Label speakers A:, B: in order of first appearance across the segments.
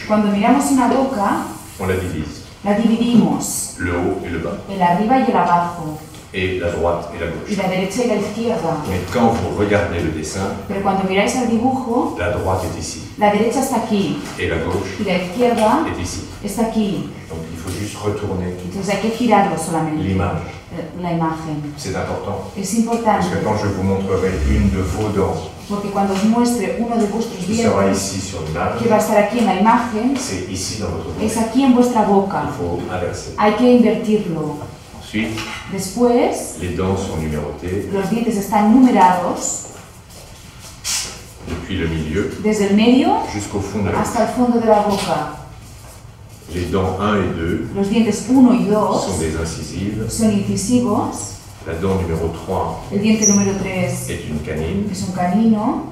A: Cuando miramos una boca,
B: on la divise.
A: la dividimos,
B: Le haut et le bas.
A: el arriba y el abajo,
B: Et la droite et la
A: y
B: gauche.
A: la derecha y la izquierda.
B: Mais quand vous regardez le dessin,
A: Pero cuando miráis el dibujo,
B: la droite est ici.
A: la derecha está aquí
B: Et la gauche
A: y la izquierda
B: est ici.
A: está aquí.
B: Donc il faut juste retourner
A: Entonces hay que girarlo solamente,
B: l'image.
A: la imagen.
B: C'est important.
A: Es
B: Parce que
A: importante,
B: quand je vous montrerai une de vos dents
A: porque cuando os muestre uno de vuestros
B: qui sera
A: dientes,
B: ici sur l'image,
A: que va a estar aquí en la imagen,
B: c'est ici dans votre
A: es
B: bouche.
A: aquí en vuestra
B: Il
A: boca.
B: faut inverser.
A: Hay que invertirlo.
B: Ensuite,
A: Después,
B: les dents sont numérotées
A: los dientes están numerados
B: depuis le milieu
A: desde el medio
B: jusqu'au fond de la bouche.
A: hasta el fondo de la boca.
B: Les dents 1 et 2
A: Los dientes 1 y
B: sont
A: 2
B: des incisives.
A: son incisivos.
B: La dent numéro 3
A: El diente número 3
B: est une canine.
A: es un canino.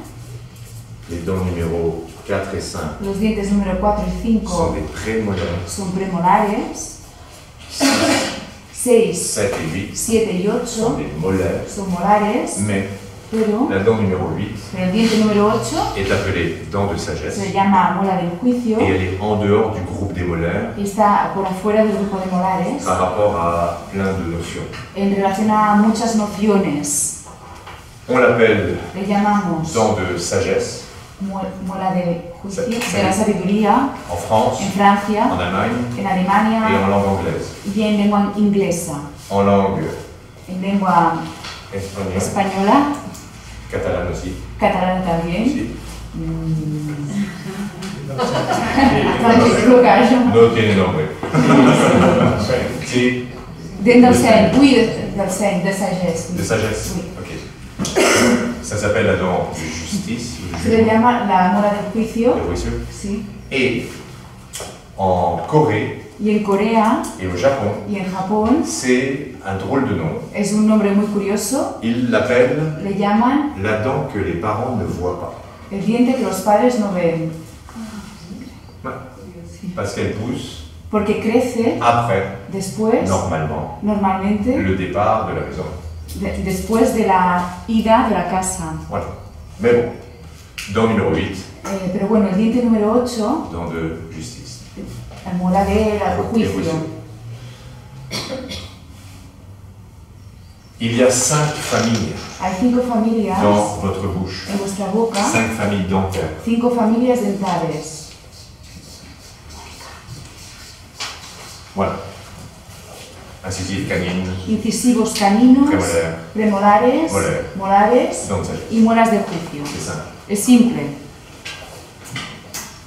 B: Les dents numéro 4 et 5
A: Los dientes número 4 y
B: sont
A: 5
B: des prémolaires.
A: son premolares. 6,
B: 7 et 8
A: 7 y
B: sont
A: 8
B: des molaires.
A: son molares.
B: Mais
A: Pero
B: la dent numéro 8
A: el diente número 8
B: est appelée dent de sagesse.
A: se llama mola del juicio
B: Et elle est en dehors du groupe des molaires
A: y está por afuera del grupo de molares
B: par rapport à plein de notions.
A: en relación a muchas nociones.
B: On l'appelle
A: Le llamamos
B: dent de sagesse
A: mola de juicio, de la sabiduría
B: en France,
A: en Francia,
B: en Allemagne
A: en
B: et
A: Alemania
B: en langue anglaise.
A: y en lengua inglesa.
B: En langue
A: En lengua
B: espagnole,
A: española,
B: catalane aussi.
A: catalana también.
B: Si.
A: Francisco Callo.
B: No tiene nombre. Sí,
A: Dent del seny, ui, del seny, de sagesse.
B: de sagesse.
A: Oui.
B: Ok. Ça s'appelle la dent de justice, ou
A: Se
B: du
A: le
B: jugement,
A: llama la mola del juicio.
B: de ruisseau.
A: Sí.
B: Et en Corée
A: Y en Corea
B: et au Japon,
A: y en Japón
B: c'est un drôle de nom.
A: es un nombre muy curioso.
B: Ils l'appellent
A: Le llaman
B: la dent que les parents ne voient pas.
A: el diente que los padres no ven.
B: Ouais. Parce qu'elle pousse
A: Porque crece
B: après,
A: después,
B: normalement,
A: normalmente,
B: le départ de la maison.
A: después de la ida de la casa.
B: Voilà. Mais bon, dent numéro 8,
A: Pero bueno, el diente número 8,
B: dent de justice.
A: la mola del juicio.
B: Il y a 5 familles
A: Hay 5 familias
B: dans votre bouche.
A: en vuestra boca,
B: 5 familles dentaires.
A: 5 familias dentales.
B: Voilà. Incisive canine,
A: Incisivos caninos,
B: prémolaire,
A: premolares,
B: Molares.
A: molares
B: dent de sagesse.
A: y muelas de juicio.
B: C'est simple.
A: Es simple.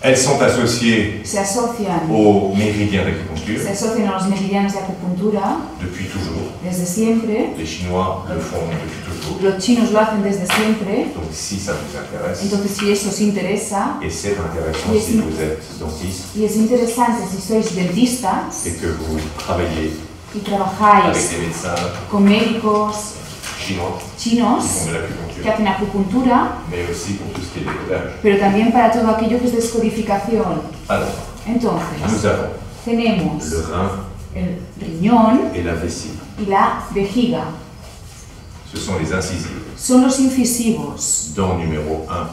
B: Elles sont associées
A: Se asocian,
B: aux méridiens d'acupuncture
A: se asocian a los meridianos de acupuntura
B: depuis toujours.
A: desde siempre.
B: Les Chinois le font depuis toujours.
A: Los chinos lo hacen desde siempre.
B: Donc si ça vous intéresse,
A: Entonces, si eso os interesa,
B: et c'est intéressant
A: Oui,
B: si
A: si.
B: vous êtes dentiste
A: y es interesante si sois dentistas
B: et que vous travaillez
A: y
B: avec
A: trabajáis
B: des médecins
A: con médicos
B: chinois qui
A: chinos
B: font de
A: que
B: l'acupuncture,
A: hacen acupuntura,
B: mais aussi pour tout ce qui est décodage.
A: pero también para todo aquello que es descodificación.
B: Alors,
A: Entonces,
B: nous avons
A: tenemos
B: le rein
A: el riñón
B: et la vessie.
A: y la vejiga.
B: Ce sont les incisives.
A: Son los incisivos.
B: Dent numéro 1,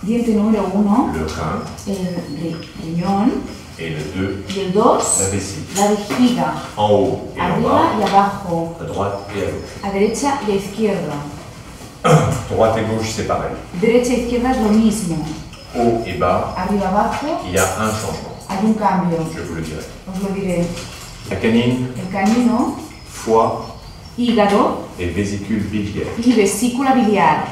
A: Diente número 1,
B: le rein,
A: el riñón,
B: et le 2,
A: y el
B: la
A: 2,
B: vessie.
A: la vejiga.
B: En haut et en
A: Arriba y
B: bas,
A: abajo,
B: à droite et à gauche.
A: a derecha y a izquierda.
B: Droite et gauche, c'est pareil.
A: Derecha y izquierda es lo mismo.
B: Haut et bas,
A: Arriba abajo
B: il y a un changement.
A: hay un cambio.
B: Je vous le dirai.
A: Os lo diré.
B: La canine,
A: El canino,
B: foie
A: hígado
B: et vésicule biliaire.
A: y vesícula biliar.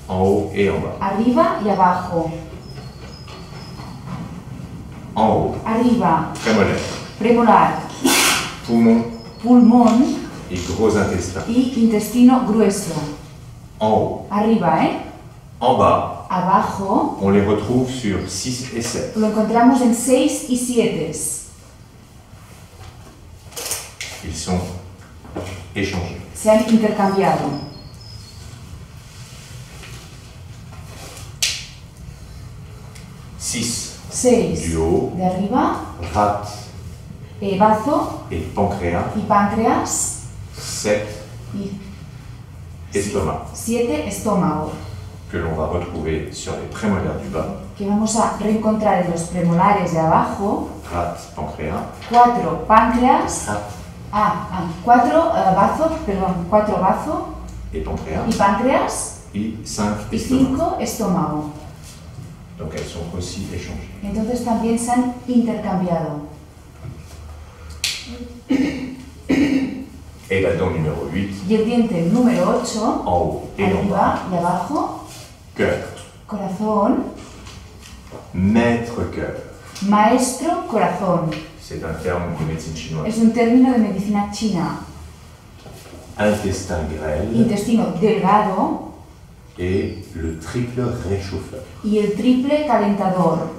B: En haut et en bas.
A: Arriba y abajo.
B: En haut,
A: Arriba,
B: prémolaire,
A: premolar,
B: poumon
A: pulmón
B: et gros intestin.
A: y intestino grueso.
B: En haut.
A: Arriba,
B: En bas,
A: Abajo
B: on les retrouve sur 6 et 7.
A: lo encontramos en 6 y 7.
B: Ils sont échangés.
A: Se han intercambiado.
B: 6
A: 6
B: du haut,
A: de arriba,
B: rate
A: bazo
B: et pancréas.
A: y páncreas.
B: 7
A: Y
B: estomac,
A: 7 estómago,
B: que l'on va retrouver sur les prémolaires du bas.
A: que vamos a reencontrar en los premolares de abajo
B: rate, pancréas,
A: 4 páncreas,
B: rate
A: 4 bazo
B: et pancréas,
A: y páncreas
B: et 5
A: y
B: estomac.
A: 5 estómago.
B: Donc elles sont aussi échangées.
A: Entonces también se han intercambiado.
B: Et la dent numéro 8,
A: Y el diente número 8,
B: en haut et en bas,
A: arriba y abajo,
B: cœur,
A: corazón,
B: maître cœur.
A: maestro corazón.
B: C'est un terme de médecine chinoise.
A: Es un término de medicina china.
B: Intestin grêle
A: Intestino delgado
B: et le triple réchauffeur.
A: y el triple calentador.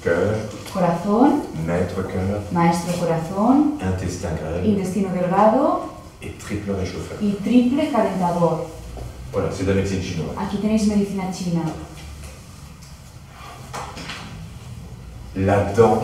B: Cœur,
A: Corazón,
B: maître cœur,
A: maestro corazón,
B: intestin grêle
A: intestino delgado
B: et triple réchauffeur.
A: y triple calentador.
B: Voilà, c'est de la médecine chinoise.
A: Aquí tenéis medicina china.
B: La dent,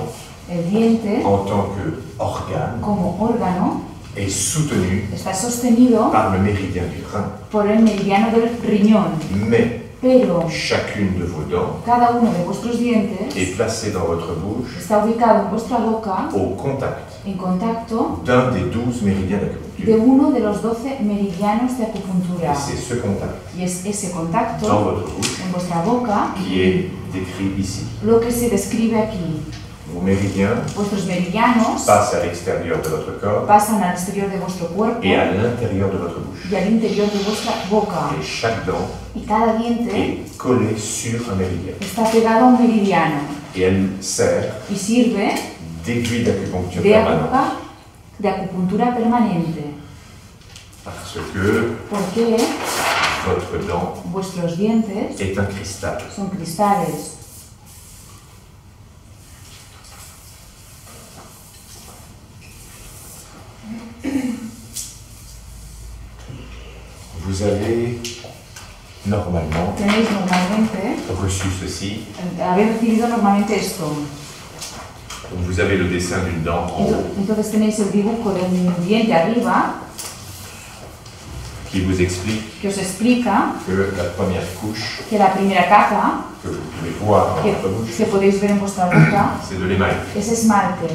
A: El diente,
B: en tant qu'organe,
A: como órgano,
B: est soutenue
A: está sostenido
B: par le méridien du rein.
A: por el meridiano del riñón.
B: Mais
A: Pero
B: chacune de vos dents
A: cada uno de vuestros dientes
B: est placée dans votre bouche
A: está ubicado en vuestra boca
B: au contact
A: en contacto
B: d'un des 12 méridiens
A: de
B: d'acupuncture.
A: uno de los 12 meridianos de acupuntura.
B: Et c'est ce contact
A: Y es ese
B: dans
A: contacto
B: votre bouche
A: en vuestra boca
B: qui est décrit ici.
A: lo que se describe aquí.
B: Vos méridiens
A: Vuestros meridianos
B: passent à l'extérieur de votre corps
A: pasan al exterior de vuestro cuerpo
B: et à l'intérieur de votre bouche.
A: y al interior de vuestra boca.
B: Et chaque dent
A: Y cada diente
B: est collée sur un méridien.
A: está pegado a un meridiano
B: Et elle sert
A: y sirve
B: d'aiguille d'acupuncture
A: de
B: permanente.
A: acupuntura permanente.
B: Parce que
A: Porque
B: votre dent
A: vuestros dientes
B: est un cristal.
A: son cristales.
B: Vous avez normalement
A: Tenéis normalmente,
B: reçu ceci.
A: habéis recibido normalmente esto.
B: Donc vous avez le dessin d'une dent en haut
A: Entonces tenéis el dibujo de un diente arriba
B: qui vous explique
A: que os explica
B: que la première couche
A: que la primera capa
B: que vous pouvez voir dans
A: que,
B: votre bouche,
A: que podéis ver en vuestra boca
B: c'est de l'émail.
A: es esmalte.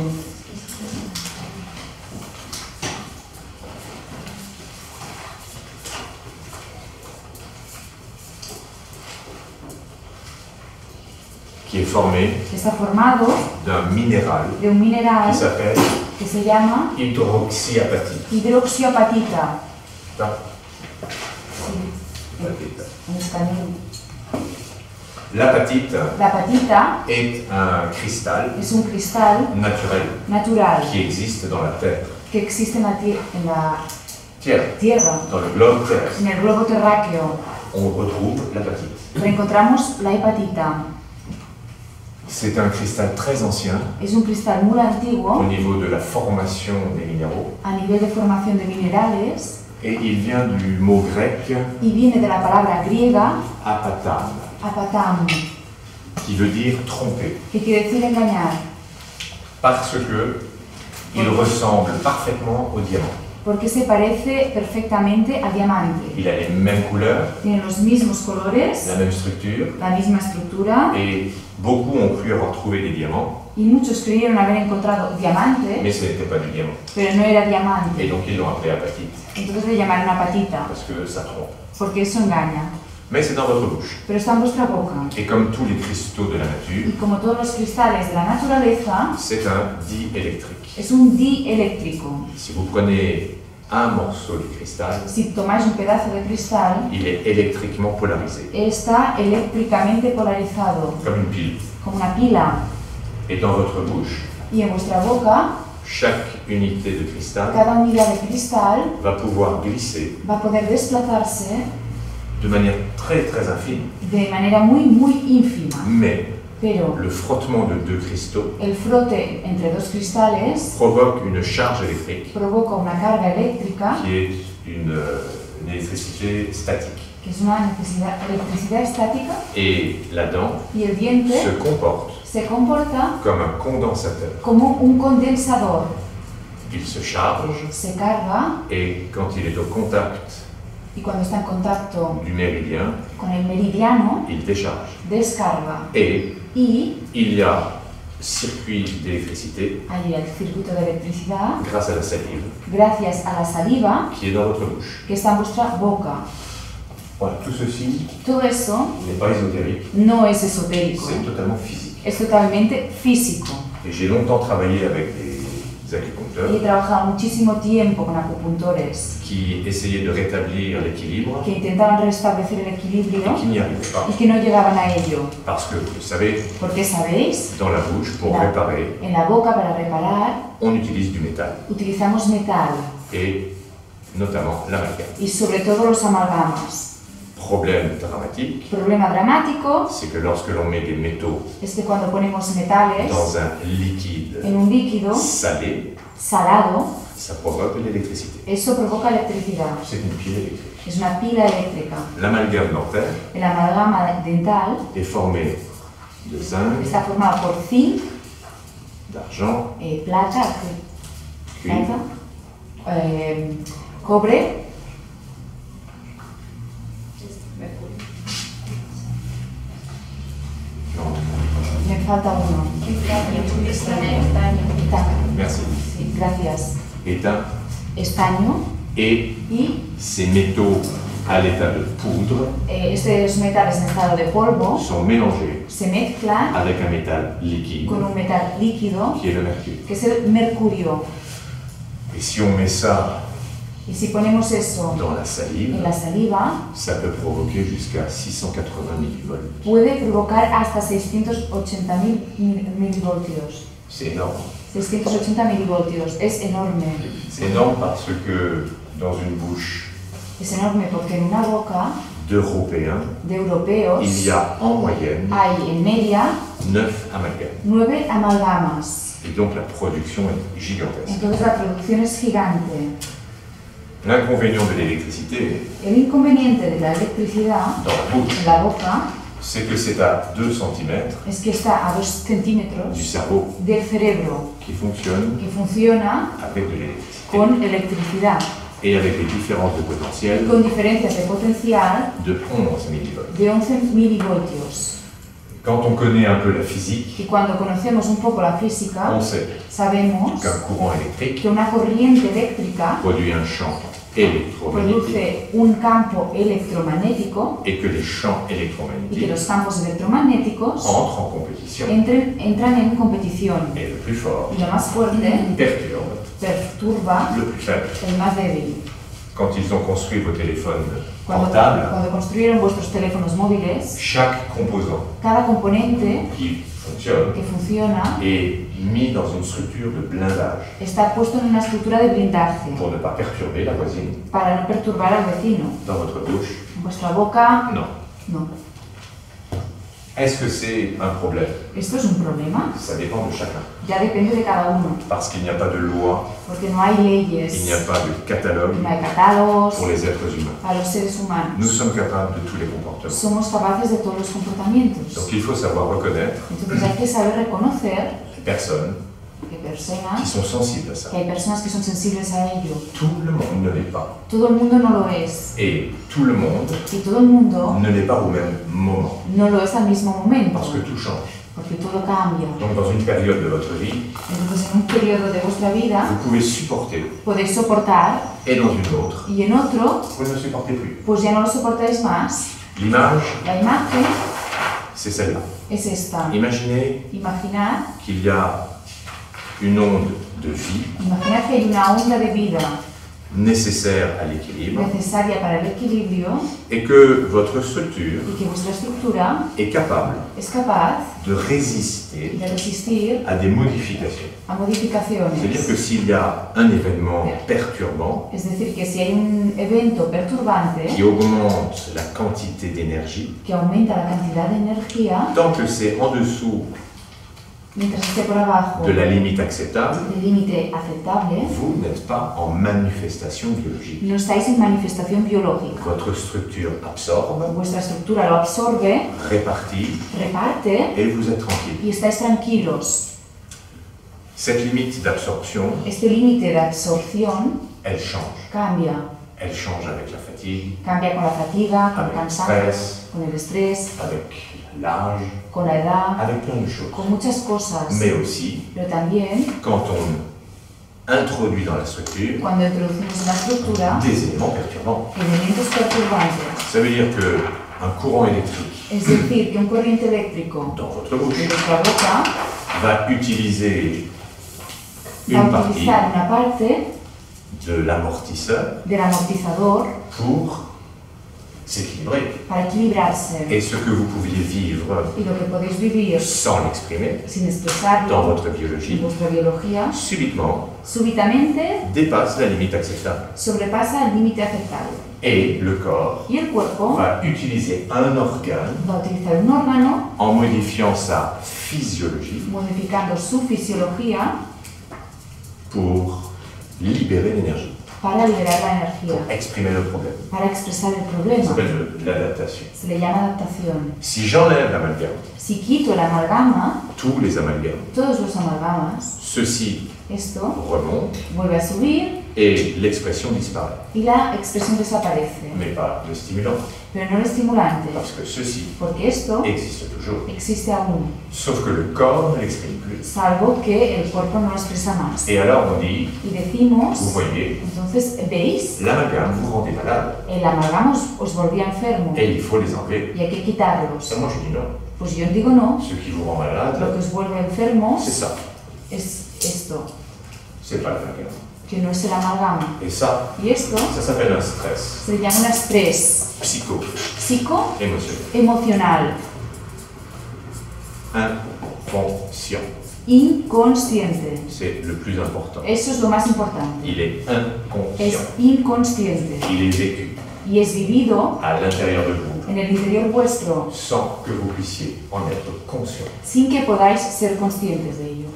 B: Qui est formé
A: Que está formado
B: d'un minéral
A: de un mineral
B: qui s'appelle
A: que se llama
B: hydroxyapatite.
A: hidroxiapatita.
B: Ça,
A: Sí,
B: apatite.
A: en español.
B: L'apatite
A: La patita
B: est un cristal
A: es un cristal
B: naturel
A: natural
B: qui existe dans la Terre.
A: que existe en la
B: Terre,
A: Tierra,
B: dans le globe terrestre,
A: en el globo terráqueo.
B: on retrouve l'apatite.
A: Pero encontramos la hepatita.
B: C'est un cristal très ancien
A: Es un cristal muy
B: au
A: antiguo
B: niveau de la formation des minéraux
A: a nivel de formación de minerales
B: et il vient du mot grec
A: y viene de la palabra griega
B: apatam,
A: apatam,
B: qui veut dire tromper,
A: que quiere decir engañar,
B: parce que il ressemble parfaitement au diamant.
A: porque se parece perfectamente a diamante.
B: Il a les mêmes couleurs,
A: Tiene los mismos colores,
B: la même structure,
A: la misma estructura
B: et beaucoup ont cru avoir trouvé des diamants,
A: y muchos creyeron haber encontrado diamante,
B: mais ce n'était pas du diamant.
A: pero no era diamante.
B: Et donc ils l'ont appelé apatite,
A: Entonces le llamaron apatita,
B: parce que ça trompe.
A: porque eso engaña.
B: Mais c'est dans votre bouche.
A: Pero está en vuestra boca.
B: Et comme tous les cristaux de la nature,
A: Y como todos los cristales de la naturaleza,
B: c'est un diélectrique.
A: es un dieléctrico.
B: Si vous prenez un morceau de cristal,
A: Si tomáis un pedazo de cristal,
B: il est électriquement polarisé,
A: está eléctricamente polarizado,
B: comme une pile.
A: como una pila.
B: Et dans votre bouche,
A: Y en vuestra boca,
B: chaque unité de cristal
A: cada unidad de cristal
B: va pouvoir glisser
A: va a poder desplazarse
B: de manière très très infime.
A: de manera muy, muy ínfima.
B: Mais
A: Pero
B: le frottement de deux cristaux
A: el frote entre dos cristales
B: provoque une charge électrique
A: provoca una carga eléctrica,
B: qui est une électricité statique.
A: que es una electricidad estática,
B: Et la dent
A: y el diente
B: se comporte
A: se comporta
B: comme un condensateur.
A: como un condensador.
B: Il se charge
A: Se carga
B: et quand il est au contact
A: Y cuando está en contacto
B: du méridien,
A: con el meridiano,
B: il décharge.
A: descarga.
B: Et
A: Y
B: il y a circuit d'électricité
A: hay el circuito de electricidad
B: grâce à la salive
A: gracias a la saliva
B: qui est dans votre bouche.
A: que está en vuestra boca.
B: Voilà, tout ceci
A: Todo eso
B: n'est pas ésotérique,
A: no es esotérico,
B: c'est totalement physique.
A: es totalmente físico.
B: Et j'ai longtemps travaillé avec des
A: He
B: acupuncteurs
A: trabajado muchísimo tiempo con acupuntores
B: qui essayaient de rétablir l'équilibre
A: que intentaban restablecer el
B: et
A: equilibrio
B: qui n'y arrivaient pas.
A: y que no llegaban a ello.
B: Parce que, vous savez,
A: Porque, ¿sabéis?
B: dans la bouche, pour
A: La-
B: réparer,
A: En la boca para reparar
B: on utilise du métal,
A: utilizamos metal
B: et notamment l'amalgame.
A: y sobre todo los amalgamas.
B: Problème dramatique,
A: Problema dramático
B: c'est que lorsque l'on met des métaux
A: es que cuando ponemos metales
B: dans un liquide
A: en un líquido
B: salé,
A: salado,
B: ça provoque de l'électricité.
A: eso provoca electricidad.
B: C'est une pile électrique.
A: Es una pila eléctrica.
B: L'amalgame dentaire
A: El amalgama dental
B: est formé de zinc,
A: está formado por zinc,
B: d'argent,
A: plata,
B: cuivre,
A: cobre,
B: non,
A: me falta uno. Estaño.
B: merci,
A: Sí, gracias.
B: étain,
A: Estaño
B: et
A: y
B: ces métaux à l'état de poudre
A: estos metales en estado de polvo
B: sont mélangés
A: se mezclan
B: avec un métal liquide
A: con un metal líquido
B: qui est le mercure.
A: que es el mercurio.
B: Et si on met ça
A: Y si ponemos eso
B: dans la salive,
A: en la saliva,
B: ça peut provoquer jusqu'à 680 millivolts.
A: puede provocar hasta 680.000 milivoltios.
B: C'est énorme.
A: 680 milivoltios, es enorme.
B: C'est énorme parce que dans une bouche
A: Es enorme porque en una boca
B: d'Européens,
A: de europeos
B: il y a en moyenne
A: hay en media
B: 9 amalgames.
A: 9 amalgamas.
B: Et donc la production est gigantesque.
A: Entonces la producción es gigante.
B: L'inconvénient de l'électricité
A: El inconveniente de la electricidad
B: dans la bouche,
A: en la boca
B: c'est que c'est à 2 cm
A: es que está a 2
B: du
A: centímetros
B: cerveau
A: del cerebro
B: qui fonctionne
A: que funciona
B: avec de l'électricité
A: con electricidad
B: et avec des différences de
A: y
B: potentiel
A: con diferencias de potencial
B: de 11 millivolts.
A: de 11 milivoltios.
B: Quand on connaît un peu la physique,
A: Y cuando conocemos un poco la física,
B: on sait
A: sabemos
B: qu'un courant électrique
A: que una corriente eléctrica
B: produit un champ électromagnétique
A: produce un campo electromagnético
B: et que les champs
A: y que
B: électromagnétiques
A: los campos electromagnéticos
B: entrent en compétition.
A: entran en competición
B: Et le plus fort
A: y lo más fuerte
B: perturbe
A: perturba
B: le plus faible.
A: el más débil.
B: Quand ils ont construit vos téléphones
A: Cuando
B: portables,
A: construyeron vuestros teléfonos móviles,
B: chaque composant
A: cada componente
B: qui fonctionne
A: que funciona
B: est mis dans une structure de blindage
A: está puesto en una estructura de blindaje
B: pour ne pas perturber la voisine.
A: para no perturbar al vecino.
B: Dans votre bouche,
A: En vuestra boca,
B: non.
A: no.
B: Est-ce que c'est un problème?
A: ¿Esto es un problema?
B: Ça dépend de chacun.
A: Ya depende de cada uno,
B: Parce qu'il n'y a pas de loi,
A: porque no hay leyes,
B: il n'y a pas de catalogue
A: no hay catálogos
B: pour les êtres humains.
A: para los seres humanos.
B: Nous sommes capables de tous les comportements.
A: Somos capaces de todos los comportamientos.
B: Donc il faut savoir reconnaître
A: Entonces hay que saber reconocer
B: les personnes
A: que
B: qui
A: personas,
B: sont sensibles à ça.
A: que hay personas que son sensibles a ello.
B: Tout le monde ne l'est pas.
A: Todo el mundo no lo es
B: Et tout le monde
A: y todo el mundo
B: ne l'est pas au même moment.
A: no lo es al mismo momento,
B: Parce que tout change.
A: porque todo cambia.
B: Donc dans une période de votre vie,
A: Entonces en un periodo de vuestra vida
B: vous pouvez supporter.
A: podéis soportar
B: Et dans une autre,
A: y en otro
B: vous ne supportez plus.
A: pues ya no lo soportáis más.
B: L'image,
A: La imagen
B: c'est celle-là.
A: es esta.
B: Imaginez
A: Imaginad,
B: qu'il y a une onde de vie
A: imaginad que hay una onda de vida
B: nécessaire à l'équilibre
A: necesaria para el equilibrio
B: et que votre structure
A: y que vuestra estructura
B: est capable
A: es capaz
B: de résister
A: de resistir
B: à des modifications.
A: a modificaciones.
B: C'est-à-dire que s'il y a un événement perturbant
A: Es decir, que si hay un evento perturbante
B: qui augmente la quantité d'énergie,
A: que aumenta la cantidad de energía,
B: tant que c'est en dessous
A: mientras esté por abajo
B: de la limite acceptable,
A: del límite aceptable,
B: vous n'êtes pas en manifestation biologique.
A: no estáis en manifestación biológica.
B: Votre structure absorbe,
A: Vuestra estructura lo absorbe,
B: répartit
A: reparte
B: et vous êtes tranquille.
A: y estáis tranquilos.
B: Cette limite d'absorption,
A: Este límite de absorción
B: elle change.
A: cambia.
B: Elle change avec la fatigue,
A: Cambia con la fatiga, con el
B: avec le
A: cansancio,
B: stress,
A: con el estrés,
B: avec l'âge,
A: con la edad,
B: avec plein de choses.
A: con muchas cosas.
B: Mais aussi,
A: Pero también,
B: quand on introduit dans la structure
A: cuando introducimos en la estructura
B: des éléments perturbants.
A: elementos perturbantes,
B: Ça veut dire qu'un courant électrique
A: es decir, que un corriente eléctrico
B: dans votre
A: de
B: bouche
A: nuestra boca
B: va utiliser
A: va
B: une
A: a
B: partie
A: utilizar una parte
B: de l'amortisseur
A: del amortizador
B: pour s'équilibrer.
A: para equilibrarse.
B: Et ce que vous pouviez vivre
A: Y lo que podéis vivir
B: sans l'exprimer
A: sin
B: dans
A: expresarlo
B: votre
A: en
B: biologie,
A: vuestra biología,
B: subitement
A: súbitamente
B: dépasse la limite acceptable.
A: sobrepasa el límite aceptable.
B: Et le corps
A: Y el cuerpo
B: va utiliser un organe
A: va a utilizar un órgano
B: en modifiant sa physiologie
A: modificando su fisiología
B: pour libérer l'énergie,
A: para liberar la energía,
B: pour exprimer le problème.
A: para expresar el
B: Ça
A: problema.
B: s'appelle l'adaptation.
A: Se le llama adaptación.
B: Si j'enlève l'amalgame,
A: Si quito el amalgama,
B: tous les amalgames,
A: todos los amalgamas,
B: ceci
A: esto
B: remonte
A: vuelve a subir
B: et l'expression disparaît.
A: y la expresión desaparece.
B: Mais pas le stimulant,
A: Pero no el estimulante,
B: parce que ceci
A: porque esto
B: existe toujours.
A: existe aún,
B: Sauf que le corps ne l'exprime plus.
A: salvo que el cuerpo no lo expresa más.
B: Et alors on dit,
A: Y decimos,
B: vous voyez,
A: entonces, ¿veis?
B: l'amalgame vous rendez malade
A: El amalgama os volvía enfermo
B: et il faut les enlever.
A: y hay que quitarlos.
B: Ça, moi je dis non.
A: Pues yo digo no,
B: Ce qui vous rend
A: lo
B: malade,
A: que os vuelve enfermos
B: c'est ça.
A: es esto,
B: C'est pas l'amalgame.
A: que no es el amalgama.
B: Et ça,
A: Y esto
B: ça s'appelle un stress
A: se llama un estrés
B: psycho-émotionnel.
A: psicoemocional,
B: Inconscient.
A: inconsciente.
B: C'est le plus important.
A: Eso es lo más importante.
B: Il est
A: Es
B: inconscient.
A: inconsciente
B: Il est vécu
A: y es vivido
B: à l'intérieur de vous
A: en el interior vuestro
B: sans que vous puissiez en être conscient.
A: sin que podáis ser conscientes de ello.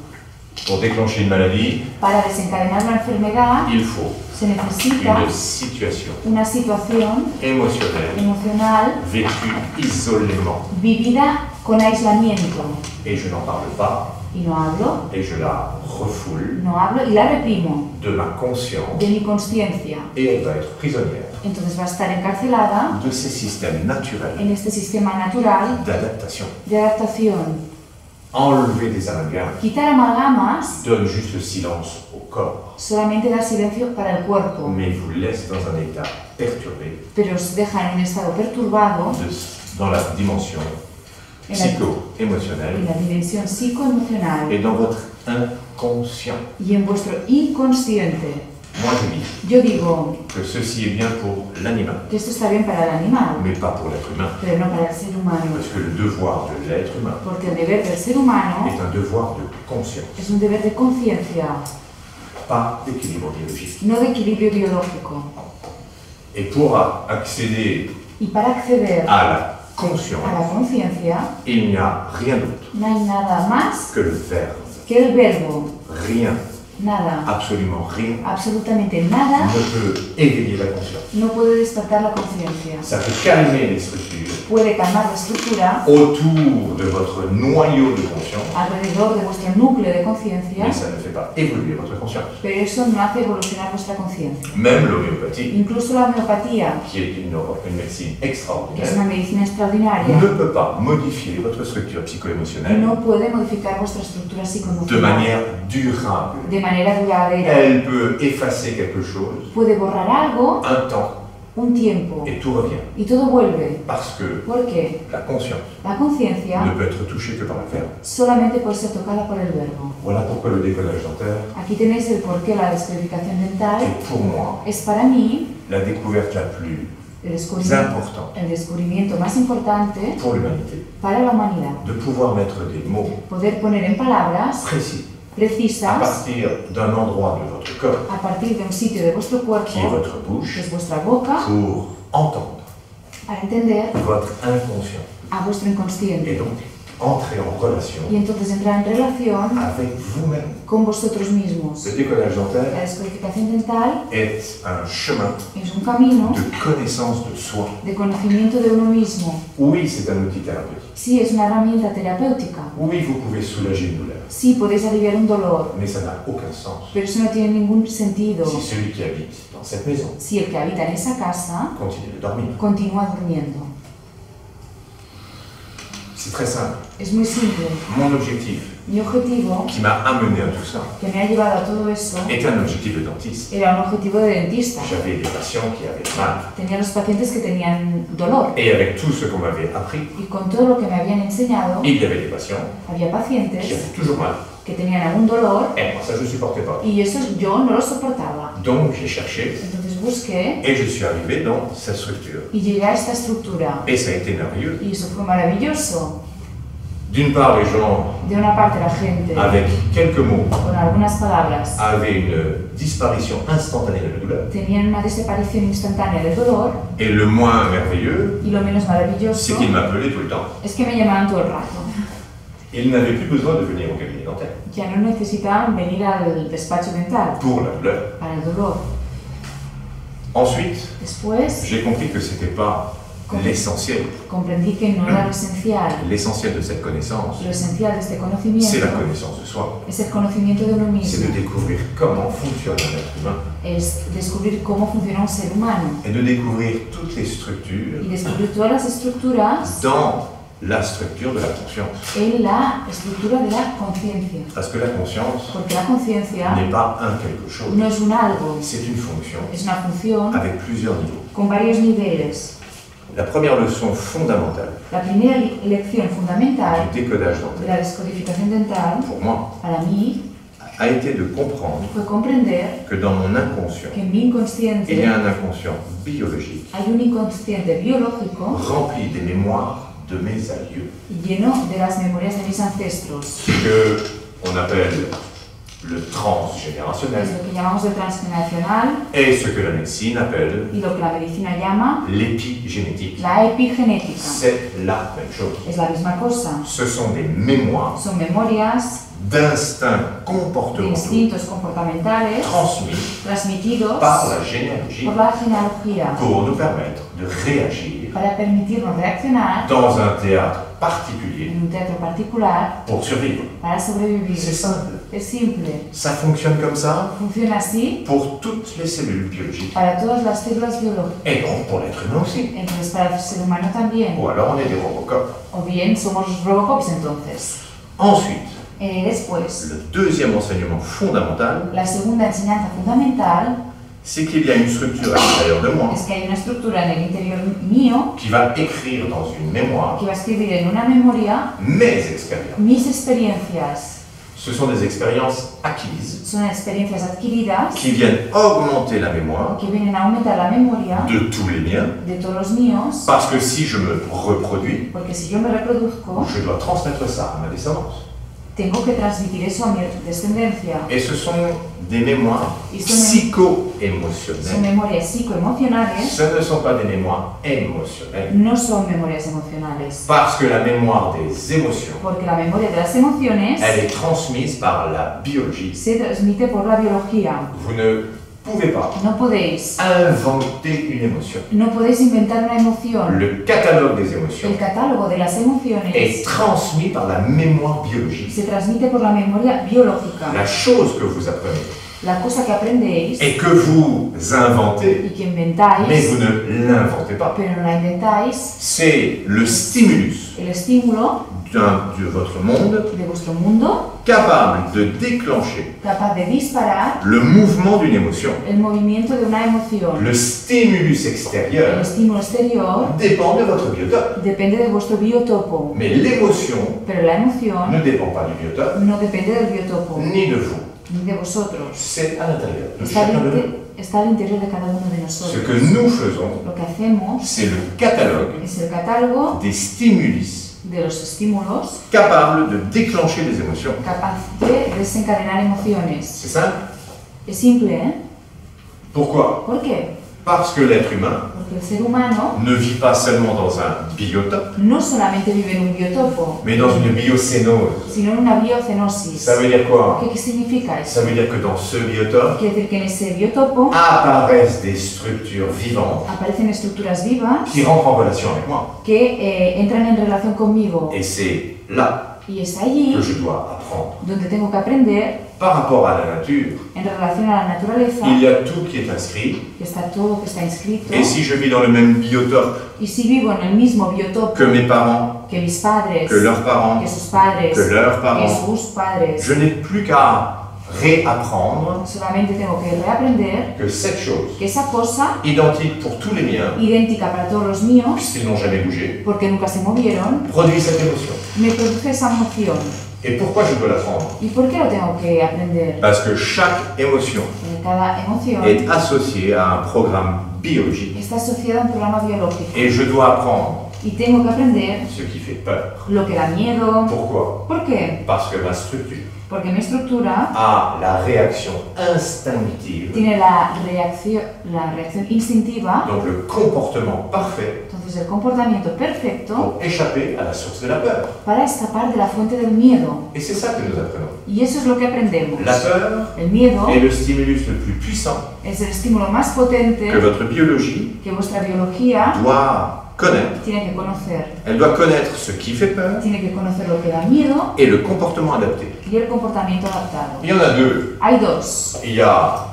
B: Pour déclencher une maladie,
A: Para desencadenar la enfermedad
B: il faut
A: se necesita
B: une situation
A: una situación
B: émotionnelle
A: emocional
B: vécue isolément.
A: vivida con aislamiento.
B: Et je n'en parle pas,
A: Y no hablo,
B: et je la refoule
A: no hablo y la reprimo
B: de ma conscience,
A: de mi conciencia.
B: et elle va être prisonnière
A: Entonces va a estar encarcelada
B: de ces systèmes naturels
A: en este sistema natural
B: d'adaptation.
A: de adaptación.
B: Enlever des amalgames
A: Quitar amalgamas
B: donne juste le silence au corps,
A: solamente da silencio para el cuerpo,
B: mais vous laisse dans un état perturbé
A: pero os deja en un estado perturbado
B: dans la dimension
A: en la
B: psycho-émotionnelle
A: dimensión psicoemocional
B: et dans votre inconscient.
A: y en vuestro inconsciente.
B: Moi je dis
A: Yo digo
B: que ceci est bien pour l'animal,
A: que esto está bien para el animal,
B: mais pas pour l'être humain.
A: pero no para el ser humano,
B: Parce que le devoir de l'être humain
A: porque el deber del ser humano
B: est un devoir de conscience,
A: es un deber de conciencia,
B: pas d'équilibre biologique.
A: no de equilibrio biológico.
B: Et pour accéder
A: Y para acceder
B: à la
A: a la
B: conscience,
A: conciencia
B: il n'y a rien d'autre
A: no hay nada más
B: que le verbe.
A: que el verbo.
B: Rien,
A: Nada,
B: absolument rien,
A: absolutamente nada
B: ne peut éveiller la conscience.
A: no puede despertar la conciencia.
B: Ça peut calmer les structures
A: Puede calmar la estructura
B: autour de votre noyau de conscience,
A: alrededor de vuestro núcleo de conciencia,
B: mais ça ne fait pas évoluer votre conscience.
A: pero eso no hace evolucionar vuestra conciencia.
B: Même l'homéopathie,
A: Incluso la homeopatía,
B: qui est une médecine
A: que es
B: extraordinaire,
A: una medicina extraordinaria,
B: ne peut pas modifier votre structure psycho-émotionnelle
A: no puede modificar vuestra estructura
B: de
A: psicoemocional
B: manière durable.
A: de manera duradera.
B: Elle peut effacer quelque chose
A: Puede borrar algo
B: un temps
A: un tiempo
B: et tout revient.
A: y todo vuelve.
B: Parce que
A: Porque
B: la conscience
A: la conciencia
B: ne peut être touchée que par le verbe.
A: solamente puede ser tocada por el verbo.
B: Voilà pourquoi le décollage dentaire
A: Aquí tenéis el porqué la descodificación dental
B: est pour moi
A: es para mí
B: la découverte la plus importante
A: el descubrimiento más importante
B: pour l'humanité.
A: para la humanidad.
B: De pouvoir mettre des mots
A: Poder poner en palabras
B: précis à
A: precisas
B: partir d'un endroit de votre corps,
A: a partir de un sitio de vuestro cuerpo,
B: qui est votre
A: que
B: bouche,
A: es vuestra boca,
B: pour entendre
A: para entender
B: votre inconscient.
A: a vuestro
B: Et
A: inconsciente.
B: donc, entrer en relation
A: y entonces entrar en relación
B: avec vous-même.
A: con vosotros mismos.
B: Le décodage
A: La
B: dentaire
A: descodificación dental
B: est un chemin
A: es un camino
B: de connaissance de soi.
A: de conocimiento de uno mismo.
B: Oui, c'est un outil thérapeutique.
A: Sí, es una herramienta terapéutica.
B: Oui, vous pouvez soulager une douleur.
A: Sí, podéis aliviar un dolor,
B: Mais ça n'a aucun sens
A: pero eso no tiene ningún sentido
B: si celui qui habite dans cette maison
A: si el que habita en esa casa
B: continue de dormir.
A: continúa durmiendo.
B: C'est très simple.
A: Es muy simple.
B: Mon objectif,
A: Mi objetivo,
B: qui m'a amené à tout ça,
A: que me ha llevado a todo eso,
B: est un objectif de dentiste.
A: era un objetivo de dentista.
B: J'avais des patients qui avaient mal.
A: Tenía los pacientes que tenían dolor
B: Et avec tout ce qu'on m'avait appris,
A: y con todo lo que me habían enseñado,
B: il y avait des patients
A: había
B: qui
A: pacientes
B: avaient toujours mal.
A: que tenían algún dolor
B: Et moi, ça, je ne supportais pas.
A: y eso yo no lo soportaba.
B: Donc, j'ai cherché
A: Entonces busqué
B: et je suis arrivé dans cette structure.
A: y llegué a esta estructura
B: Et ça a été merveilleux.
A: y eso fue maravilloso.
B: D'une part, les gens,
A: De una parte la gente,
B: avec quelques mots,
A: con algunas palabras,
B: avaient une disparition instantanée de la douleur.
A: tenían una desaparición instantánea del dolor
B: Et le moins merveilleux,
A: y lo menos maravilloso
B: c'est qu'ils m'appelaient tout le temps.
A: es que me llamaban todo el rato.
B: Ils n'avaient plus besoin de venir au cabinet dentaire
A: Ya no necesitaban venir al despacho dental
B: pour la douleur.
A: para el dolor.
B: Ensuite,
A: Después
B: j'ai compris que ce n'était pas l'essentiel.
A: comprendí que no era lo esencial.
B: L'essentiel de cette connaissance,
A: Lo esencial de este
B: c'est
A: conocimiento
B: la connaissance de soi.
A: es el conocimiento de uno
B: C'est
A: mismo,
B: de découvrir comment fonctionne un être humain
A: es descubrir cómo funciona un ser humano
B: et de découvrir toutes les structures
A: y descubrir todas las estructuras
B: dans la structure de la conscience.
A: en la estructura de la conciencia.
B: Parce que la conscience
A: Porque la conciencia
B: n'est pas un quelque chose,
A: no es un algo,
B: c'est une fonction
A: es una función
B: avec plusieurs niveaux.
A: con varios niveles.
B: La première leçon fondamentale
A: La primera lección fundamental
B: du décodage
A: de
B: dentaire,
A: la descodificación dental,
B: pour moi,
A: para mí,
B: a été de comprendre
A: fue comprender
B: que dans mon inconscient,
A: que en mi inconsciente
B: il y a un inconscient biologique
A: hay un inconsciente biológico
B: rempli des mémoires de mes aïeux,
A: lleno de las memorias de mis ancestros.
B: ce que on appelle le transgénérationnel
A: Es lo que llamamos el transgeneracional
B: et ce que la médecine appelle
A: y lo que la medicina llama
B: l'épigénétique.
A: la epigenética.
B: C'est la même chose.
A: Es la misma cosa.
B: Ce sont des mémoires
A: Son memorias
B: d'instincts
A: de
B: comportementaux
A: instintos comportamentales
B: transmis
A: transmitidos
B: par la généalogie
A: por la genealogía
B: pour nous permettre de réagir
A: para permitirnos reaccionar
B: dans un théâtre particulier
A: en un teatro particular
B: pour survivre.
A: para sobrevivir.
B: C'est simple.
A: Es simple.
B: Ça fonctionne comme ça
A: Funciona así
B: pour toutes les cellules biologiques
A: para todas las células biológicas.
B: et donc pour l'être humain aussi.
A: Entonces para el ser humano también.
B: Ou alors on est des Robocop.
A: O bien somos Robocops entonces.
B: Ensuite,
A: Después,
B: le deuxième enseignement fondamental,
A: la segunda enseñanza fundamental
B: c'est qu'il y a une structure à l'intérieur de moi
A: es que hay una estructura en el interior mío
B: qui va écrire dans une mémoire
A: que va a escribir en una memoria
B: mes expériences.
A: mis experiencias.
B: Ce sont des expériences acquises
A: Son experiencias adquiridas
B: qui viennent augmenter la mémoire
A: que vienen a aumentar la memoria
B: de tous les miens,
A: de todos los míos,
B: parce que si je me reproduis,
A: porque si yo me reproduzco,
B: je dois transmettre ça à ma descendance.
A: tengo que transmitir eso a mi descendencia.
B: Et ce sont des mémoires
A: Y son
B: psycho-émotionnelles.
A: memorias psicoemocionales,
B: Ce ne sont pas des mémoires émotionnelles.
A: no son memorias emocionales.
B: Parce que la mémoire des émotions,
A: Porque la memoria de las emociones
B: elle est transmise par la biologie.
A: se transmite por la biología.
B: Vous ne pouvez pas
A: No podéis,
B: inventer une émotion.
A: no podéis inventar una emoción.
B: Le catalogue des émotions
A: El catálogo de las emociones
B: est transmis par la mémoire biologique.
A: se transmite por la memoria biológica.
B: La chose que vous apprenez
A: La cosa que aprendéis
B: et que vous inventez,
A: y que inventáis,
B: mais vous ne l'inventez pas,
A: pero no la inventáis,
B: c'est le stimulus
A: el estímulo
B: de votre monde
A: de vuestro mundo
B: capable de déclencher
A: capaz de disparar
B: le mouvement d'une émotion.
A: el movimiento de una emoción.
B: Le stimulus
A: El
B: extérieur
A: estímulo exterior
B: dépend de votre biotope.
A: depende de vuestro biotopo,
B: Mais l'émotion
A: pero la emoción
B: ne dépend pas du biotope,
A: no depende del biotopo
B: ni de vous.
A: ni de vosotros.
B: C'est à l'intérieur de
A: Está
B: chacun de nous.
A: está al interior de cada uno de
B: Ce
A: nosotros.
B: que nous faisons,
A: Lo que hacemos
B: c'est le catalogue
A: es el catálogo
B: des stimulus
A: de los estímulos
B: capables de déclencher des émotions.
A: capaz de desencadenar emociones.
B: C'est simple.
A: Es simple, ¿eh?
B: Pourquoi?
A: ¿Por qué?
B: Parce que l'être humain
A: Porque el ser humano
B: ne vit pas seulement dans un biotope,
A: no solamente vive en un biotopo,
B: mais dans une biocénose.
A: sino en una biocenosis.
B: Ça veut dire quoi?
A: ¿Qué significa eso?
B: Ça veut dire que dans ce biotope
A: Quiere decir que en ese biotopo
B: apparaissent des structures vivantes
A: aparecen estructuras vivas
B: qui rentrent en relation avec moi.
A: que entran en relación conmigo.
B: Et c'est là
A: Y es allí
B: que je dois apprendre.
A: donde tengo que aprender
B: Par rapport à la nature,
A: en relación a la naturaleza,
B: il y a tout qui est inscrit.
A: que está todo, que está inscrito.
B: Et si je vis dans le même biotope
A: Y si vivo en el mismo biotopo
B: que mes parents,
A: que mis padres,
B: que leurs parents,
A: que sus padres,
B: que leurs
A: que
B: parents,
A: sus padres,
B: je n'ai plus qu'à réapprendre
A: solamente tengo que reaprender
B: que cette chose,
A: que esa cosa,
B: identique pour tous les miens,
A: idéntica para todos los míos,
B: puisqu'ils n'ont jamais bougé,
A: porque nunca se movieron,
B: produit cette émotion.
A: me produce esa emoción.
B: Et pourquoi je dois l'apprendre?
A: ¿Y por qué lo tengo que aprender?
B: Parce que chaque émotion
A: Cada emoción
B: est associée à un programme biologique.
A: está asociada a un programa biológico.
B: Et je dois apprendre
A: Y tengo que aprender
B: ce qui fait peur.
A: lo que da miedo.
B: Pourquoi?
A: ¿Por qué?
B: Parce que ma structure
A: Porque mi estructura
B: a la réaction instinctive,
A: tiene la reacción instintiva,
B: donc le comportement parfait
A: entonces el comportamiento perfecto
B: pour échapper à la source de la peur.
A: para escapar de la fuente del miedo.
B: Et c'est ça que nous apprenons.
A: Y eso es lo que aprendemos.
B: La peur
A: El miedo
B: est le stimulus le plus puissant
A: es el estímulo más potente
B: que votre biologie
A: que vuestra biología
B: doit connaître.
A: tiene que conocer.
B: Elle doit connaître ce qui fait peur
A: Tiene que conocer lo que da miedo
B: et le comportement adapté.
A: y el comportamiento adaptado.
B: Il y en a deux.
A: Hay dos.
B: Il y a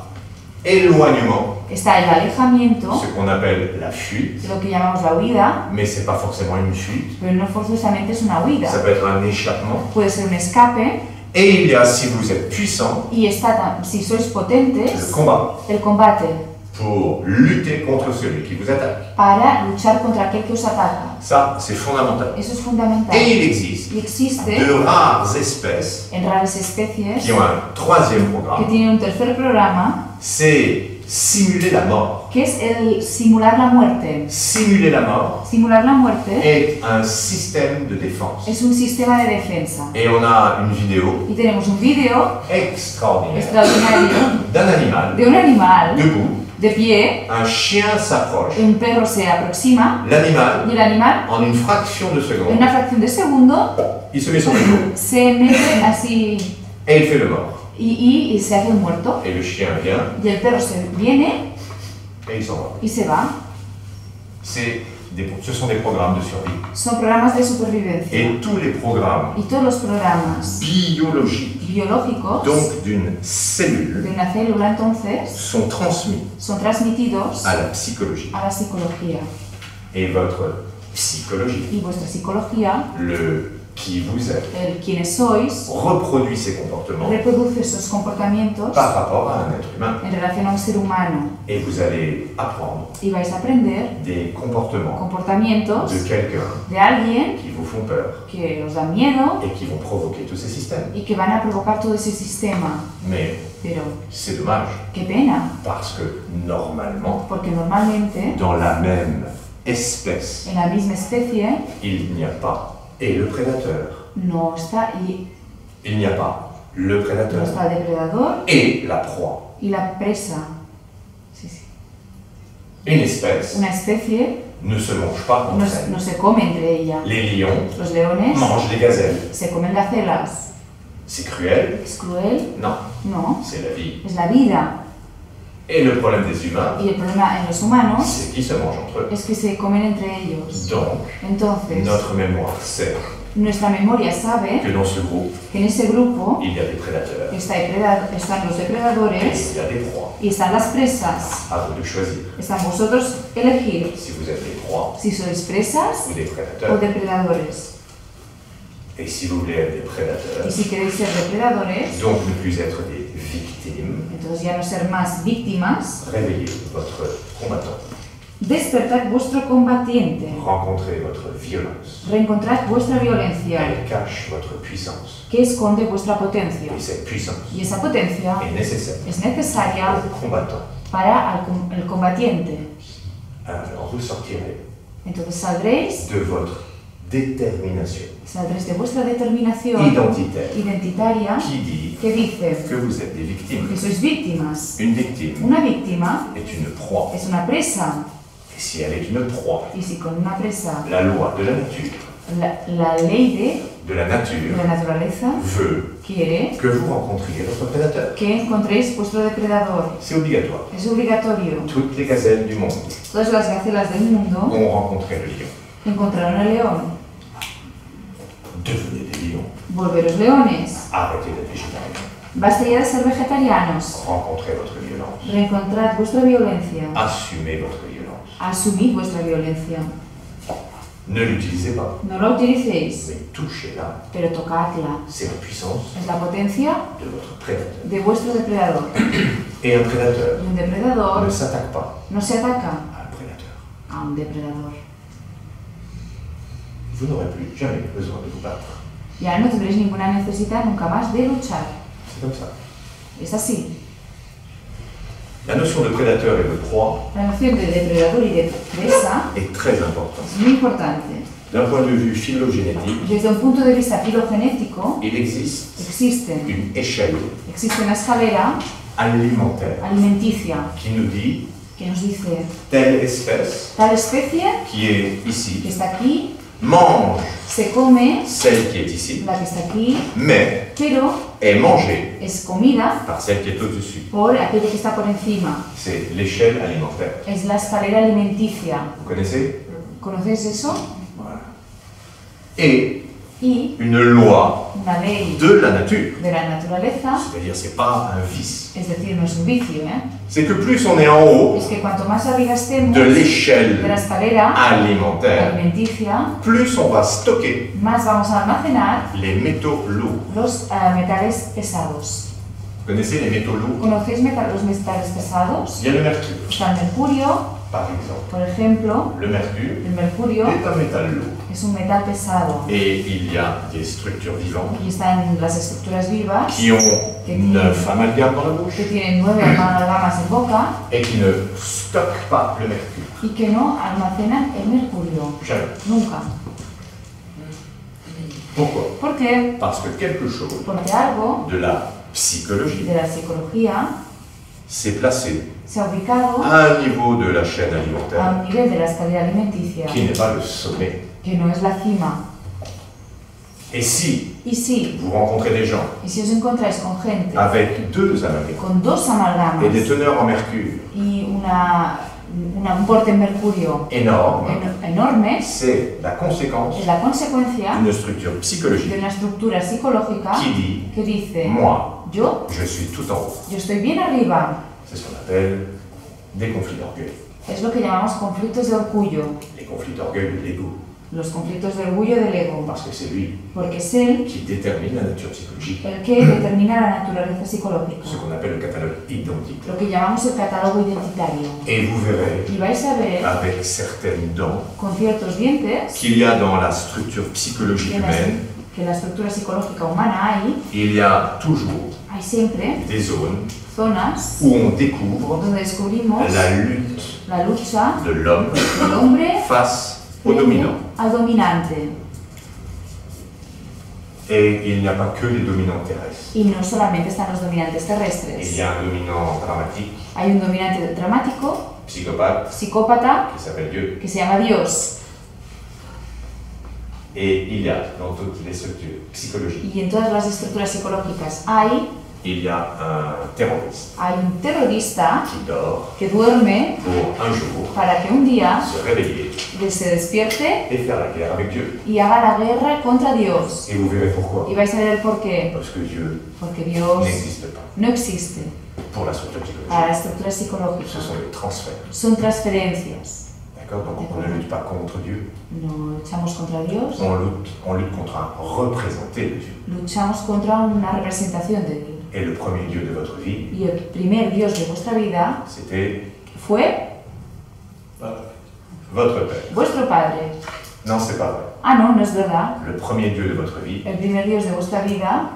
B: éloignement,
A: Está el alejamiento,
B: ce qu'on appelle la fuite,
A: lo que llamamos la huida,
B: mais c'est pas forcément une fuite.
A: pero no forzosamente es una huida.
B: Ça peut être un échappement.
A: Puede ser un escape.
B: Et il y a, si vous êtes puissant,
A: Y está, si sois
B: le
A: potentes,
B: combat
A: el combate
B: pour lutter contre celui qui vous attaque.
A: para luchar contra aquel que os ataca.
B: Ça, c'est fondamental.
A: Eso es fundamental.
B: Et il existe
A: Y existe
B: de rares espèces
A: en raras especies
B: qui ont un troisième
A: que
B: programme,
A: tienen un tercer programa,
B: c'est simuler la mort.
A: que es el simular la muerte.
B: Simuler la mort
A: Simular la muerte
B: est un système de défense.
A: es un sistema de defensa.
B: Et on a une vidéo
A: Y tenemos un vídeo
B: extraordinaire
A: extraordinario
B: d'un animal
A: de un animal
B: debout.
A: de pie,
B: Un chien s'approche.
A: un perro se aproxima
B: L'animal,
A: y el animal,
B: en une fraction de
A: en
B: seconde,
A: una fracción de segundo,
B: il se met sur le dos
A: se mete así
B: et il fait le mort.
A: y se hace un muerto.
B: Et le chien vient
A: Y el perro se viene
B: et il s'en va.
A: y se va.
B: Ce sont des programmes de survie.
A: Son programas de supervivencia.
B: Et tous les programmes
A: Y todos los programas
B: biologiques,
A: biológicos
B: donc d'une
A: de
B: cellule,
A: una célula entonces
B: sont transmis
A: son transmitidos
B: à la psychologie.
A: a la psicología.
B: Et votre psychologie,
A: Y vuestra psicología,
B: le qui vous êtes,
A: el quiénes sois,
B: reproduit ces comportements
A: reproduce esos comportamientos
B: par rapport à un être humain.
A: en relación a un ser humano.
B: Et vous allez apprendre
A: Y vais a aprender
B: des comportements
A: comportamientos
B: de quelqu'un
A: de alguien
B: qui vous font peur
A: que os da miedo
B: et qui vont provoquer tous ces systèmes.
A: y que van a provocar todo ese sistema.
B: Mais
A: Pero
B: c'est dommage
A: qué pena,
B: parce que normalement,
A: porque normalmente
B: dans la même espèce,
A: en la misma especie
B: il n'y a pas et le prédateur.
A: no está
B: Il n'y a pas le
A: no
B: prédateur
A: está el depredador
B: et la proie.
A: y la presa. Sí, sí.
B: Une espèce
A: Una especie
B: ne se mange pas
A: no,
B: entre
A: no
B: elles.
A: se come entre ella.
B: Les lions
A: Los leones
B: mangent les gazelles.
A: se comen gacelas.
B: C'est cruel?
A: ¿Es cruel?
B: Non,
A: No,
B: c'est la vie.
A: es la vida.
B: Et le problème des humains,
A: Y el problema en los humanos
B: c'est qu'ils se mangent entre eux.
A: es que se comen entre ellos.
B: Donc,
A: Entonces,
B: notre mémoire sait
A: nuestra memoria sabe
B: que dans ce groupe,
A: que en ese grupo
B: il y a des prédateurs
A: están los
B: et
A: depredadores
B: il y a des proies.
A: y están las presas.
B: À vous de choisir
A: Están vosotros elegir
B: si vous êtes des proies
A: si sois presas
B: ou des
A: o
B: prédateurs.
A: depredadores.
B: Et si vous voulez être des
A: Y
B: prédateurs,
A: si queréis ser depredadores,
B: donc ne plus être des victimes,
A: entonces ya no ser más víctimas,
B: réveillez votre combattant.
A: despertad vuestro combatiente,
B: Rencontrez votre violence.
A: reencontrad vuestra violencia,
B: Elle cache votre puissance.
A: que esconde vuestra potencia.
B: Et cette puissance
A: Y esa potencia
B: est nécessaire
A: es necesaria
B: pour le combattant.
A: para el combatiente.
B: Alors ressortirez
A: Entonces saldréis
B: de votre détermination
A: Saldréis de vuestra determinación
B: identitaire
A: identitaria
B: qui dit
A: que dice
B: que vous êtes des victimes.
A: que sois víctimas.
B: Une victime
A: Una víctima
B: est une proie.
A: es una presa.
B: Et si elle est une proie,
A: Y si con una presa
B: la loi de la nature,
A: la ley
B: de la
A: de
B: nature
A: la naturaleza
B: veut
A: quiere
B: que vous rencontriez votre prédateur.
A: que encontréis vuestro depredador.
B: C'est obligatoire.
A: Es obligatorio.
B: Toutes les gazelles du monde
A: Todas las gacelas del mundo
B: ont rencontré le lion.
A: encontraron al león.
B: Devenez des lions.
A: Volveros leones.
B: Arrêtez d'être végétarien.
A: Basta ya de ser vegetarianos.
B: Rencontrez votre violence.
A: Reencontrad vuestra violencia.
B: Assumez votre violence.
A: Asumid vuestra violencia.
B: Ne l'utilisez pas,
A: No la utilicéis,
B: mais touchez-la.
A: pero tocadla.
B: C'est la puissance
A: Es la potencia
B: de votre prédateur.
A: de vuestro depredador.
B: Et un prédateur
A: Y un depredador
B: ne s'attaque pas
A: no se ataca
B: à un prédateur.
A: a un depredador.
B: Vous n'aurez plus jamais besoin de vous battre.
A: Ya no tendréis ninguna necesidad nunca más de luchar.
B: C'est comme ça.
A: Es así.
B: La notion de prédateur et de proie
A: La noción de depredador y de presa
B: est très importante.
A: es muy importante.
B: D'un point de vue phylogénétique,
A: Desde un punto de vista filogenético,
B: il existe
A: existe
B: une échelle
A: una escalera
B: alimentaire
A: alimenticia
B: qui nous dit
A: que nos dice
B: telle espèce
A: tal especie
B: qui est
A: que
B: ici
A: está aquí
B: mange
A: se come
B: celle qui est ici,
A: la que está aquí,
B: mais
A: pero
B: est mangée
A: es comida
B: par celle qui est au-dessus.
A: por aquella que está por encima.
B: C'est l'échelle alimentaire.
A: Es la escalera alimenticia.
B: Vous connaissez?
A: ¿Conoces eso?
B: Voilà. Et
A: Y
B: une loi
A: una ley
B: de la nature,
A: de la naturaleza,
B: c'est-à-dire c'est pas un vice,
A: es decir, no es un vicio,
B: c'est que plus on est en haut
A: es que cuanto más arriba estemos
B: de
A: de
B: l'échelle
A: la escalera
B: alimentaire,
A: alimenticia,
B: plus on va stocker
A: más vamos a almacenar
B: les métaux lourds.
A: los metales pesados.
B: Vous connaissez les métaux lourds?
A: ¿Conocéis los metales pesados?
B: Il y a le mercure,
A: Está el mercurio,
B: par exemple.
A: por ejemplo.
B: Le mercure
A: El mercurio
B: est un métal lourd.
A: es un metal pesado.
B: Et il y a des structures vivantes
A: Aquí están las estructuras vivas
B: qui ont 9 amalgames dans la bouche
A: que tienen 9 amalgamas en boca
B: et qui ne stockent pas le mercure.
A: y que no almacenan el mercurio.
B: Jamais.
A: Nunca.
B: Pourquoi?
A: ¿Por qué?
B: Parce que quelque chose
A: Porque algo
B: de la psychologie
A: de la psicología
B: s'est placé
A: se ha ubicado
B: à un niveau de la chaîne
A: a
B: alimentaire
A: un nivel de la escalera alimenticia
B: qui n'est pas le sommet.
A: que no es la cima.
B: Et si
A: Y si
B: vous rencontrez des gens
A: os encontráis con gente
B: avec 2 amalgames
A: con 2 amalgamas
B: et des teneurs en mercure
A: y un porte en mercurio
B: énormes,
A: enormes,
B: c'est la conséquence
A: es la consecuencia
B: d'une structure
A: de
B: psychologique
A: una estructura psicológica
B: qui dit
A: que dice,
B: moi,
A: yo
B: je suis tout en haut.
A: estoy bien arriba.
B: C'est ce qu'on appelle des conflits d'orgueil.
A: Es lo que llamamos conflictos de orgullo,
B: Les conflits d'orgueil de l'ego,
A: los conflictos de orgullo del ego,
B: parce que c'est lui
A: porque es él
B: qui détermine la nature psychologique,
A: el que determina la naturaleza psicológica,
B: ce qu'on appelle le catalogue identitaire.
A: lo que llamamos el catálogo identitario.
B: Et vous verrez,
A: Y vais a ver
B: avec certaines dents,
A: con ciertos dientes
B: qu'il y a dans la structure psychologique humaine,
A: que en la estructura psicológica humana
B: il y a toujours
A: hay siempre
B: des zones
A: zonas
B: où on découvre
A: donde descubrimos
B: la lutte
A: la lucha
B: de l'homme
A: del hombre
B: face au dominant.
A: al dominante.
B: Et il n'y a pas que les dominants terrestres.
A: Y no solamente están los dominantes
B: Il
A: terrestres.
B: y a un dominant dramatique,
A: Hay un dominante dramático,
B: psychopathe,
A: psicópata,
B: qui s'appelle Dieu.
A: que se llama Dios.
B: Et il y a dans toutes les structures psychologiques,
A: Y en todas las estructuras psicológicas hay
B: il y a un terroriste
A: un terrorista
B: qui dort
A: que duerme
B: pour un jour
A: para que un día
B: se réveiller
A: se despierte
B: et faire la guerre avec Dieu.
A: y haga la guerra contra Dios.
B: Et vous verrez pourquoi.
A: Y vais a ver el por qué.
B: Parce que Dieu
A: Porque Dios
B: n'existe pas
A: no existe
B: pour la structure
A: para la
B: psychologique.
A: estructura
B: Ce
A: psicológica.
B: sont les transferts.
A: Son transferencias.
B: D'accord? Donc on ne lutte pas contre Dieu,
A: No luchamos contra Dios,
B: on lutte contre un représenté de Dieu.
A: luchamos contra una representación de Dios.
B: Et le premier Dieu de votre vie,
A: Y el primer Dios de vuestra vida
B: c'était
A: fue
B: votre Père.
A: vuestro Padre.
B: Non, c'est pas vrai.
A: Ah, no, no es verdad.
B: Le premier Dieu de votre vie,
A: El primer Dios de vuestra vida,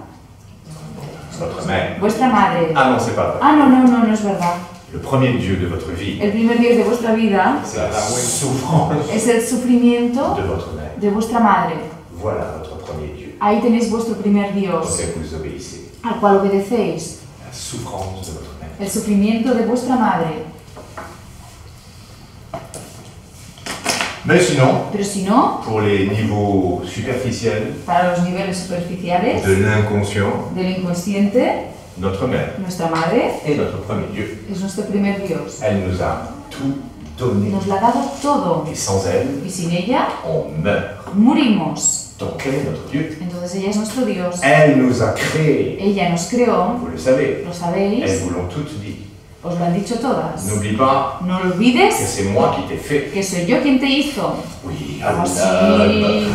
B: votre mère.
A: vuestra madre.
B: Ah non, c'est pas vrai.
A: Ah, no, no, no, no es verdad.
B: Le premier Dieu de votre vie,
A: El primer Dios de vuestra vida
B: c'est la souffrance
A: es el sufrimiento
B: de votre mère.
A: de vuestra madre.
B: Voilà votre premier Dieu,
A: Ahí tenéis vuestro primer Dios,
B: auquel vous obéissez.
A: al cual obedecéis,
B: La souffrance de votre mère.
A: el sufrimiento de vuestra madre.
B: Mais sinon,
A: Pero si no,
B: pour les niveaux superficiels
A: para los niveles superficiales
B: de l'inconscient,
A: del inconsciente,
B: notre mère
A: nuestra madre
B: est notre premier Dieu.
A: es nuestro primer Dios.
B: Elle nous a tout donné.
A: Nos lo ha dado todo
B: Et sans elle,
A: y sin ella
B: on meurt.
A: morimos.
B: Donc elle est notre Dieu.
A: Entonces ella es nuestro Dios.
B: Elle nous a créés.
A: Ella nos creó,
B: Vous le savez.
A: lo
B: Elles
A: sabéis,
B: vous l'ont toutes dit.
A: os lo han dicho todas.
B: N'oublie pas
A: No
B: que
A: olvides
B: c'est moi qui t'ai fait.
A: que soy yo quien te hizo.
B: Oui,
A: Ah,
B: Allah.
A: sí,